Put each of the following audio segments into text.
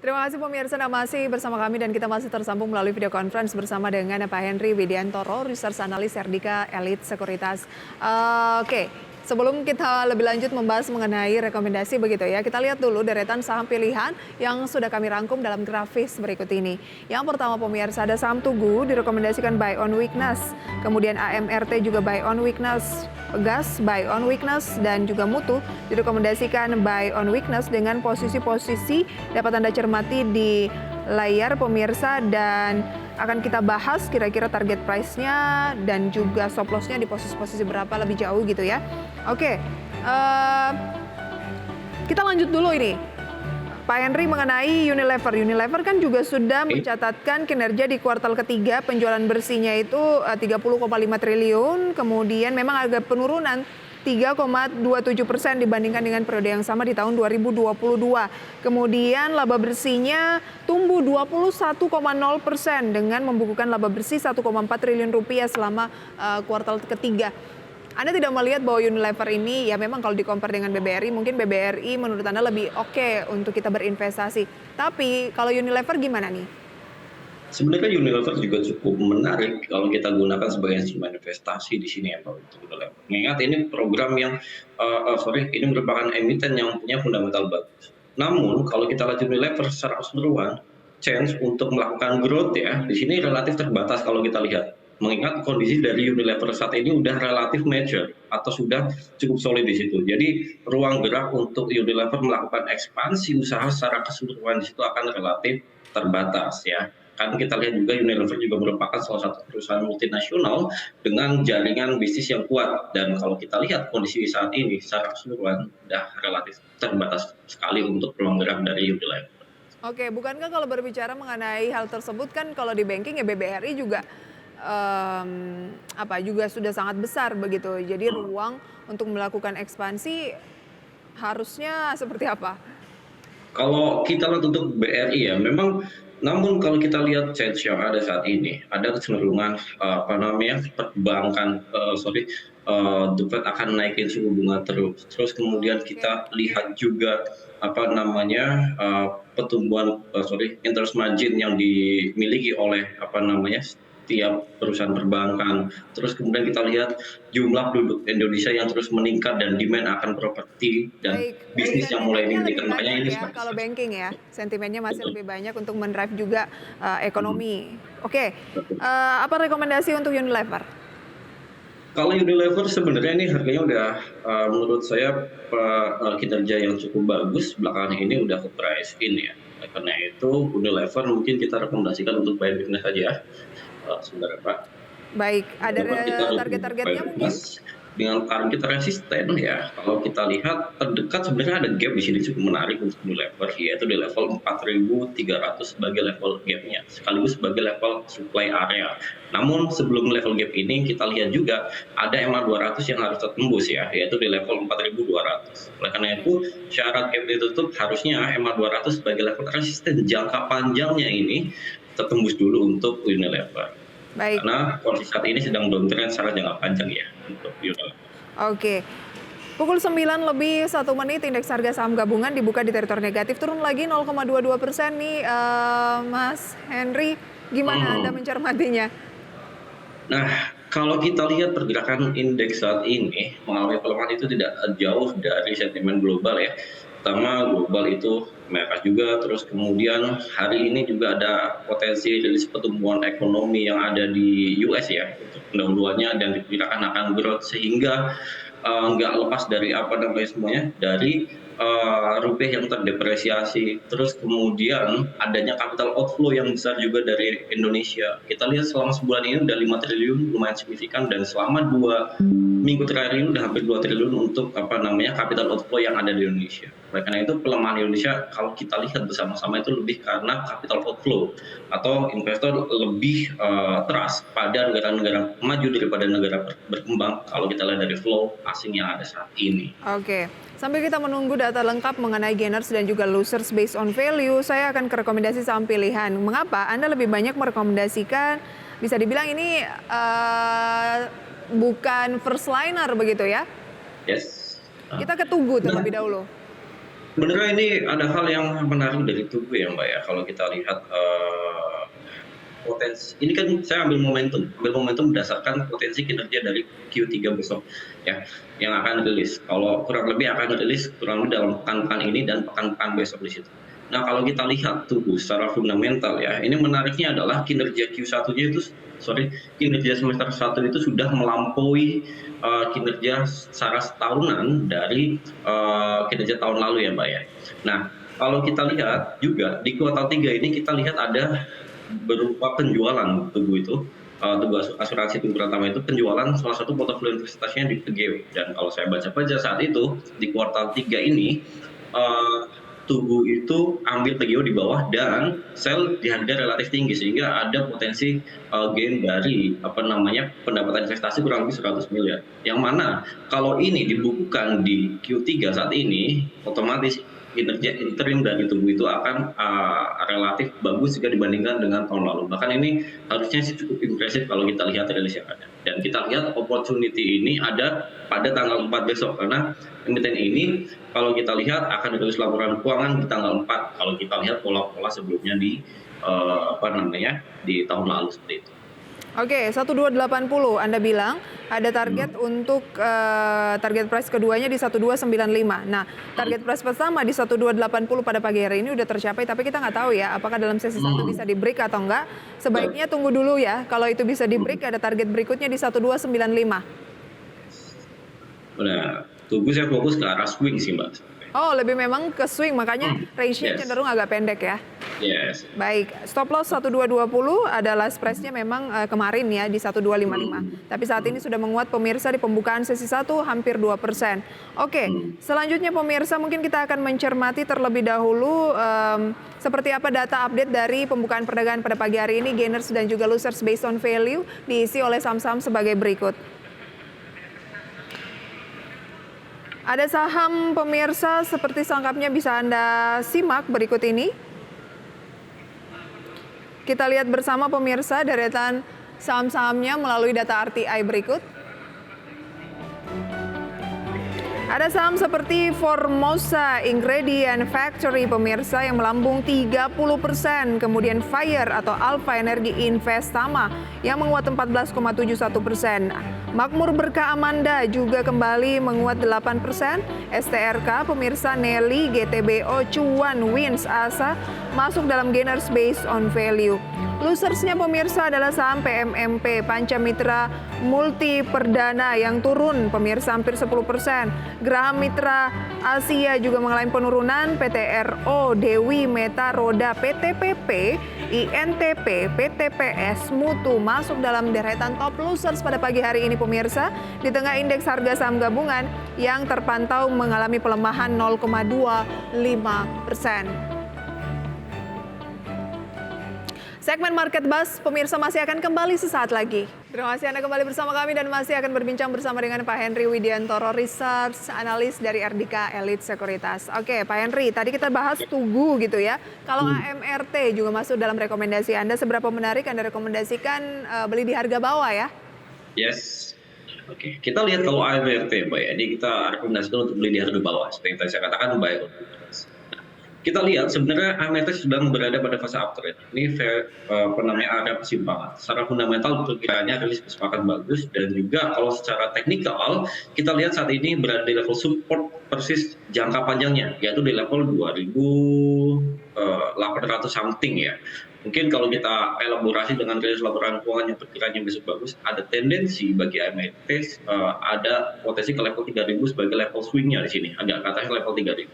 Terima kasih pemirsa, Anda masih bersama kami dan kita masih tersambung melalui video conference bersama dengan Pak Henry Widiantoro, Research Analyst Erdika Elite Sekuritas. Oke, sebelum kita lebih lanjut membahas mengenai rekomendasi begitu ya, kita lihat dulu deretan saham pilihan yang sudah kami rangkum dalam grafis berikut ini. Yang pertama pemirsa, ada saham Tugu direkomendasikan buy on weakness, kemudian AMRT juga buy on weakness, Gas buy on weakness, dan juga Mutu direkomendasikan buy on weakness dengan posisi-posisi dapat Anda cermati di layar pemirsa, dan akan kita bahas kira-kira target price-nya dan juga stop loss-nya di posisi-posisi berapa lebih jauh gitu ya. Oke, kita lanjut dulu ini. Pak Henry mengenai Unilever. Unilever kan juga sudah mencatatkan kinerja di kuartal ketiga, penjualan bersihnya itu 30,5 triliun, kemudian memang agak penurunan 3,27% dibandingkan dengan periode yang sama di tahun 2022. Kemudian laba bersihnya tumbuh 21,0% dengan membukukan laba bersih 1,4 triliun rupiah selama kuartal ketiga. Anda tidak melihat bahwa Unilever ini ya memang kalau di-compare dengan BBRI, mungkin BBRI menurut Anda lebih oke untuk kita berinvestasi. Tapi kalau Unilever gimana nih? Sebenarnya Unilever juga cukup menarik kalau kita gunakan sebagai instrumen investasi di sini ya Pak, untuk Unilever. Mengingat ini program yang, ini merupakan emiten yang punya fundamental bagus. Namun kalau kita lihat Unilever secara keseluruhan, chance untuk melakukan growth ya, di sini relatif terbatas kalau kita lihat. Mengingat kondisi dari Unilever saat ini udah relatif mature atau sudah cukup solid di situ. Jadi ruang gerak untuk Unilever melakukan ekspansi usaha secara keseluruhan di situ akan relatif terbatas ya. Kan kita lihat juga Unilever juga merupakan salah satu perusahaan multinasional dengan jaringan bisnis yang kuat, dan kalau kita lihat kondisi saat ini secara keseluruhan sudah relatif terbatas sekali untuk ruang gerak dari Unilever. Oke, bukankah kalau berbicara mengenai hal tersebut kan kalau di banking ya BBRI juga juga sudah sangat besar begitu. Jadi ruang untuk melakukan ekspansi harusnya seperti apa? Kalau kita lihat untuk BRI ya, namun kalau kita lihat change yang ada saat ini, ada kecenderungan perbankan, The Fed akan naikin suku bunga terus. Terus kemudian kita lihat juga pertumbuhan interest margin yang dimiliki oleh setiap perusahaan perbankan. Terus kemudian kita lihat jumlah penduduk Indonesia yang terus meningkat dan demand akan properti dan bisnis yang mulai meningkat. Makanya ini ya, kalau banking ya, sentimennya masih lebih banyak untuk mendrive juga ekonomi. Oke, apa rekomendasi untuk Unilever? Kalau Unilever sebenarnya ini harganya udah menurut saya kinerja yang cukup bagus belakangan ini udah ke price in ya. Karena itu Unilever mungkin kita rekomendasikan untuk buy weakness saja ya. Sebenarnya Pak. Baik, ada target-targetnya mungkin? Dengan target resisten ya, kalau kita lihat terdekat sebenarnya ada gap di sini cukup menarik untuk Unilever, yaitu di level 4.300 sebagai level gapnya, sekaligus sebagai level supply area. Namun sebelum level gap ini kita lihat juga ada EMA 200 yang harus tertembus ya, yaitu di level 4.200. Oleh karena itu syarat gap ditutup harusnya EMA 200 sebagai level resisten jangka panjangnya ini tertembus dulu untuk Unilever. Baik. Karena kondisi saat ini sedang downtrend secara jangka panjang ya untuk Unilever. Oke. Pukul 9:01 indeks harga saham gabungan dibuka di teritori negatif, turun lagi 0,22% nih Mas Henry. Gimana Anda mencermatinya? Nah, kalau kita lihat pergerakan indeks saat ini mengalami pelemahan itu tidak jauh dari sentimen global ya. Pertama global itu merah juga, terus kemudian hari ini juga ada potensi rilis pertumbuhan ekonomi yang ada di US ya untuk pendahuluannya, dan diperkirakan akan growth, sehingga nggak lepas dari dari rupiah yang terdepresiasi, terus kemudian adanya capital outflow yang besar juga dari Indonesia. Kita lihat selama sebulan ini udah 5 triliun, lumayan signifikan, dan selama 2 minggu terakhir ini udah hampir 2 triliun untuk capital outflow yang ada di Indonesia. Oleh karena itu pelemahan Indonesia kalau kita lihat bersama-sama itu lebih karena capital outflow, atau investor lebih trust pada negara-negara maju daripada negara berkembang kalau kita lihat dari flow asing yang ada saat ini. Oke. Sambil kita menunggu data lengkap mengenai gainers dan juga losers based on value, saya akan ke rekomendasi saham pilihan. Mengapa Anda lebih banyak merekomendasikan, bisa dibilang ini bukan first liner begitu ya? Yes. Kita ke Tugu terlebih dahulu. Sebenarnya ini ada hal yang menarik dari tubuh ya Mbak ya, kalau kita lihat potensi ini kan saya ambil momentum berdasarkan potensi kinerja dari Q3 besok ya, yang akan rilis. Kalau kurang lebih akan rilis kurang lebih dalam pekan-pekan ini dan pekan-pekan besok di situ. Nah, kalau kita lihat tubuh secara fundamental ya, ini menariknya adalah kinerja Q1-nya itu kinerja semester 1 itu sudah melampaui kinerja secara setahunan dari kinerja tahun lalu ya Mbak ya. Nah, kalau kita lihat juga di kuartal 3 ini kita lihat ada berupa penjualan tubuh itu, tubuh asuransi tubuh Pratama itu penjualan salah satu portofolio investasinya di Pegeo, dan kalau saya baca-baca saat itu di kuartal 3 ini tubuh itu ambil Pegeo di bawah dan sell di harga relatif tinggi sehingga ada potensi gain dari pendapatan investasi kurang lebih 100 miliar. Yang mana kalau ini dibukukan di Q3 saat ini, otomatis kinerja interim dari tubuh itu akan relatif bagus jika dibandingkan dengan tahun lalu. Bahkan ini harusnya sih cukup impresif kalau kita lihat rilis yang ada. Dan kita lihat opportunity ini ada pada tanggal 4 besok, karena emiten ini kalau kita lihat akan rilis laporan keuangan di tanggal 4 kalau kita lihat pola-pola sebelumnya di di tahun lalu seperti itu. Oke, 1280 Anda bilang ada target untuk target price keduanya di 1295. Nah, target price pertama di 1280 pada pagi hari ini udah tercapai, tapi kita nggak tahu ya apakah dalam sesi 1 bisa di break atau enggak. Sebaiknya tunggu dulu ya. Kalau itu bisa di break, ada target berikutnya di 1295. Nah, tunggu saya fokus ke arah swing sih Mbak. Oh, lebih memang ke swing, makanya range-nya cenderung agak pendek ya. Yes. Baik, stop loss 1220 adalah price-nya memang kemarin ya di 1255. Tapi saat ini sudah menguat pemirsa di pembukaan sesi 1 hampir 2%. Oke, selanjutnya pemirsa mungkin kita akan mencermati terlebih dahulu seperti apa data update dari pembukaan perdagangan pada pagi hari ini, gainers dan juga losers based on value diisi oleh saham-saham sebagai berikut. Ada saham pemirsa seperti selengkapnya bisa Anda simak berikut ini. Kita lihat bersama pemirsa deretan saham-sahamnya melalui data RTI berikut. Ada saham seperti Formosa Ingredient Factory pemirsa yang melambung 30%, kemudian Fire atau Alpha Energy Investama yang menguat 14,71%. Makmur Berkah Amanda juga kembali menguat 8%, STRK pemirsa Nelly, GTBO, Cuan, Wins, Asa masuk dalam gainers based on value. Losersnya pemirsa adalah saham PMMP, Pancamitra Multi Perdana yang turun pemirsa hampir 10%. Graham Mitra Asia juga mengalami penurunan, PTRO, Dewi, Meta, Roda, PTPP, INTP, PTPS, Mutu masuk dalam deretan top losers pada pagi hari ini pemirsa di tengah indeks harga saham gabungan yang terpantau mengalami pelemahan 0,25%. Segmen Market Buzz, pemirsa masih akan kembali sesaat lagi. Terima kasih Anda kembali bersama kami dan masih akan berbincang bersama dengan Pak Henry Widiantoro, research analis dari RDK Elite Sekuritas. Oke, Pak Henry, tadi kita bahas Tugu gitu ya. Kalau AMRT juga masuk dalam rekomendasi Anda, seberapa menarik Anda rekomendasikan beli di harga bawah ya? Yes. Oke, kita lihat kalau AMRT, Mbak ya, ini kita rekomendasikan untuk beli di harga bawah. Seperti yang tadi saya katakan, buy on. Kita lihat sebenarnya AMRT sedang berada pada fase uptrend. Ini area persimpangan. Secara fundamental perkiraannya rilis besok akan bagus, dan juga kalau secara teknikal kita lihat saat ini berada di level support persis jangka panjangnya, yaitu di level 2.800 something ya. Mungkin kalau kita elaborasi dengan rilis laporan keuangan yang perkiranya besok bagus, ada tendensi bagi AMRT ada potensi ke level 3.000 sebagai level swingnya di sini, agak ke atas level 3.000.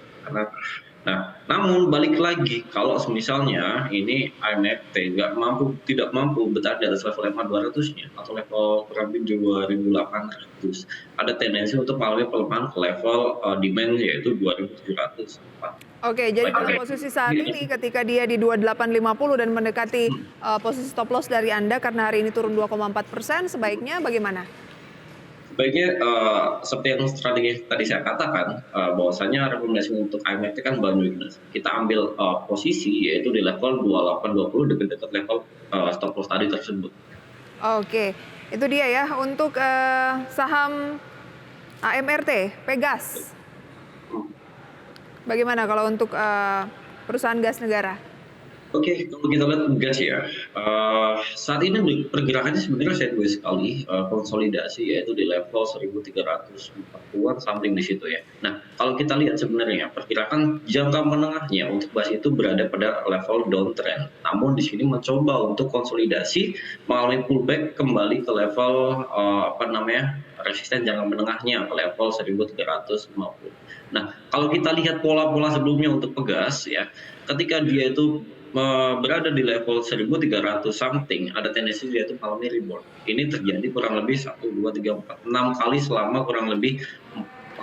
Nah, namun balik lagi kalau misalnya ini AMRT tidak mampu bertahan di atas level MA 200-nya atau level kurang lebih 2.800, ada tendensi untuk mengalami pelemahan ke level demand yaitu 2.700. Oke, jadi pada posisi saat ini ketika dia di 2850 dan mendekati posisi stop loss dari Anda karena hari ini turun 2,4%, sebaiknya bagaimana? Sebaiknya seperti yang strategi tadi saya katakan, bahwasanya rekomendasi untuk AMRT kan baru kita ambil posisi yaitu di level 2820 dekat-dekat level stop loss tadi tersebut. Oke, itu dia ya untuk saham AMRT, Pegas. Bagaimana kalau untuk perusahaan gas negara? Oke, kalau kita lihat gas ya, saat ini pergerakannya sebenarnya sideways sekali, konsolidasi yaitu di level 1.340-an something di situ ya. Nah, kalau kita lihat sebenarnya pergerakan jangka menengahnya untuk gas itu berada pada level downtrend. Namun di sini mencoba untuk konsolidasi melalui pullback kembali ke level resisten jangka menengahnya ke level 1.350. Nah, kalau kita lihat pola-pola sebelumnya untuk pegas ya, ketika dia itu berada di level 1.300 something, ada tendensi dia itu mengalami rebound. Ini terjadi kurang lebih 1, 2, 3, 4, 6 kali selama kurang lebih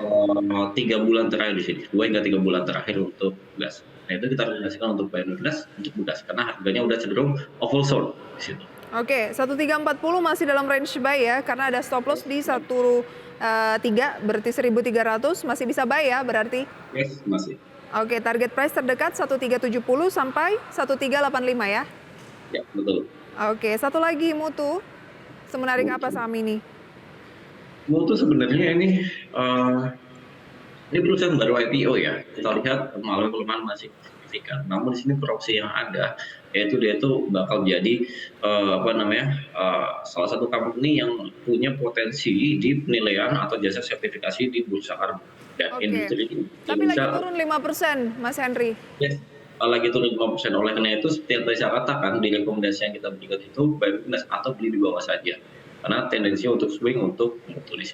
3 bulan terakhir di sini, 2 hingga 3 bulan terakhir untuk gas. Nah itu kita rekomendasikan untuk buy gas untuk gas karena harganya udah cenderung oversold di situ. Oke, 1340 masih dalam range buy ya, karena ada stop loss di 13, berarti 1.300 masih bisa buy ya berarti? Yes, masih. Oke, target price terdekat 1370 sampai 1385 ya? Ya, betul. Oke, satu lagi Mutu. Semenarik apa saham ini? Mutu sebenarnya ini perusahaan baru IPO ya. Kita lihat mengalami pelemahan masih signifikan. Namun di sini proyeksi yang ada yaitu dia itu bakal jadi salah satu company yang punya potensi di penilaian atau jasa sertifikasi di bursa karbon dan industri ini. Tapi lagi turun 5%, Mas Henry. Yes, lagi turun 5%. Oleh karena itu, seperti yang tadi saya katakan, di rekomendasi yang kita berikan itu buy weakness atau beli di bawah saja. Karena tendensinya untuk swing untuk tulis.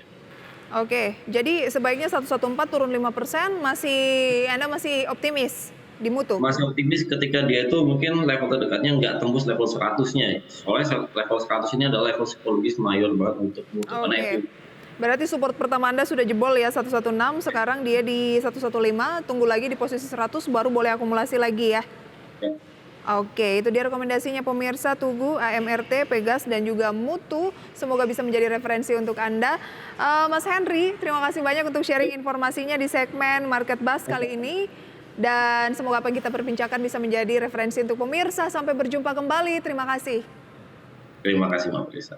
Oke, jadi sebaiknya 114 turun 5%, Anda masih optimis di Mutu? Masih optimis ketika dia itu mungkin level terdekatnya nggak tembus level 100-nya. Soalnya level 100 ini adalah level psikologis mayor banget untuk Mutu. Karena itu berarti support pertama Anda sudah jebol ya 116, sekarang dia di 115, tunggu lagi di posisi 100 baru boleh akumulasi lagi ya. ya. Oke, itu dia rekomendasinya pemirsa Tugu, AMRT, Pegas dan juga Mutu. Semoga bisa menjadi referensi untuk Anda. Mas Henry, terima kasih banyak untuk sharing informasinya di segmen Market Buzz kali ini. Dan semoga apa yang kita perbincangkan bisa menjadi referensi untuk pemirsa. Sampai berjumpa kembali. Terima kasih. Terima kasih Mbak Prisa.